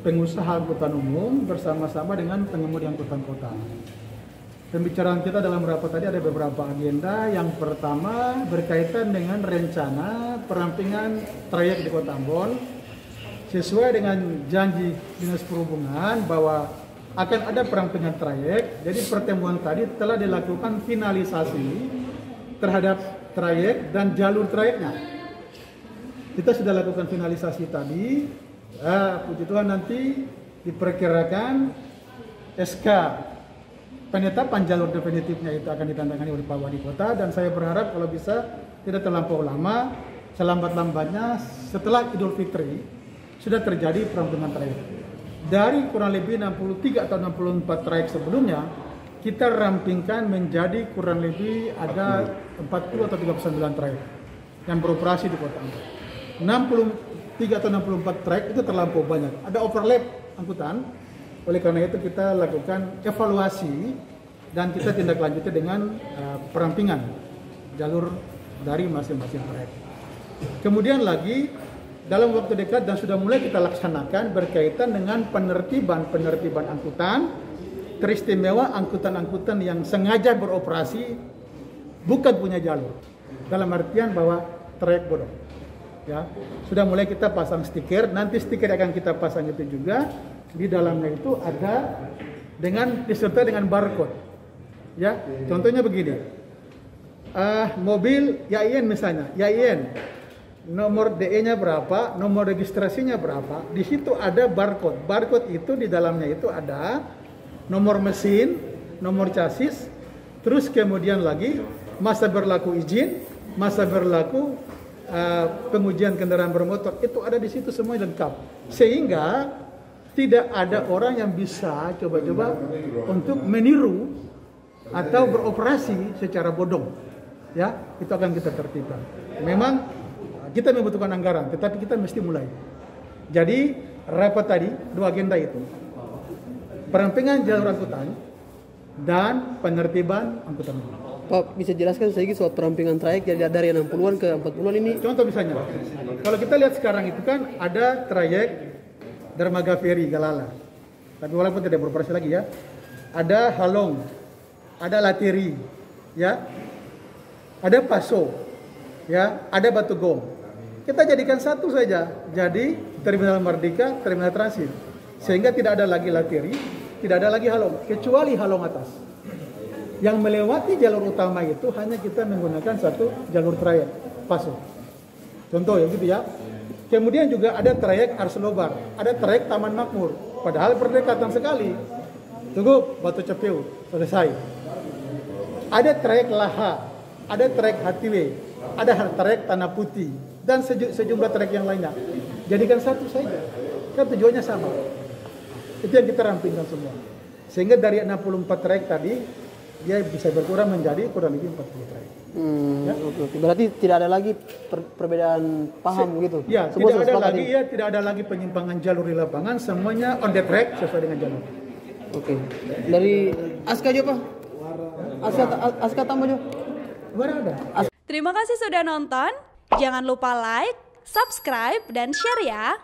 pengusaha angkutan umum bersama-sama dengan pengemudi angkutan kota. Pembicaraan kita dalam rapat tadi ada beberapa agenda. Yang pertama berkaitan dengan rencana perampingan trayek di Kota Ambon sesuai dengan janji Dinas Perhubungan bahwa akan ada perampingan trayek. Jadi pertemuan tadi telah dilakukan finalisasi terhadap trayek dan jalur trayeknya. Kita sudah lakukan finalisasi tadi. Puji Tuhan nanti diperkirakan SK penetapan jalur definitifnya itu akan ditandatangani oleh Pak Wali Kota, dan saya berharap kalau bisa tidak terlampau lama, selambat-lambatnya setelah Idul Fitri sudah terjadi perampingan trayek. Dari kurang lebih 63 atau 64 trayek sebelumnya, kita rampingkan menjadi kurang lebih ada 40 atau 39 trayek yang beroperasi di Kota Ambon. 63 atau 64 trayek itu terlampau banyak. Ada overlap angkutan. Oleh karena itu kita lakukan evaluasi dan kita tindak lanjuti dengan perampingan jalur dari masing-masing trayek. Kemudian lagi dalam waktu dekat dan sudah mulai kita laksanakan berkaitan dengan penertiban angkutan, teristimewa angkutan-angkutan yang sengaja beroperasi bukan punya jalur. Dalam artian bahwa trayek bodong. Ya, sudah mulai kita pasang stiker. Nanti stiker akan kita pasang itu juga. Di dalamnya itu ada disertai dengan barcode. Ya, contohnya begini. Mobil YIN misalnya, YIN nomor DE-nya berapa, nomor registrasinya berapa. Di situ ada barcode. Barcode itu di dalamnya itu ada nomor mesin, nomor chassis, terus kemudian lagi masa berlaku izin, masa berlaku pengujian kendaraan bermotor. Itu ada di situ semua lengkap. Sehingga tidak ada orang yang bisa coba-coba untuk meniru atau beroperasi secara bodong. Ya, itu akan kita tertibkan. Memang kita membutuhkan anggaran, tetapi kita mesti mulai. Jadi rapat tadi dua agenda itu, perampingan jalur angkutan dan penertiban angkutan umum. Pak, bisa jelaskan sedikit soal perampingan trayek dari 60-an ke 40-an ini? Contoh misalnya, kalau kita lihat sekarang itu kan ada trayek Dermaga Ferry Galala, tapi walaupun tidak beroperasi lagi ya. Ada Halong, ada Latiri, ya, ada Paso, ya, ada Batugong. Kita jadikan satu saja, jadi Terminal Merdeka, Terminal Transit, sehingga tidak ada lagi Latiri, tidak ada lagi Halong, kecuali Halong atas. Yang melewati jalur utama itu hanya kita menggunakan satu jalur trayek, Paso. Contoh ya gitu ya. Kemudian juga ada trayek Arslobar, ada trayek Taman Makmur, padahal berdekatan sekali. Tunggu Batu Cepeu, selesai. Ada trayek Laha, ada trayek Hatiwe, ada trayek Tanah Putih, dan sejumlah trayek yang lainnya. Jadikan satu saja, kan tujuannya sama. Itu yang kita rampingkan semua. Sehingga dari 64 trayek tadi, dia bisa berkurang menjadi kurang lebih 40 trayek. Ya? Berarti tidak ada lagi perbedaan paham gitu. Ya, tidak ada lagi penyimpangan jalur di lapangan, semuanya on the track sesuai dengan jalur. Oke. Dari Aska aja Pak. Aska tambah aja. Ada. Terima kasih sudah nonton. Jangan lupa like, subscribe, dan share ya.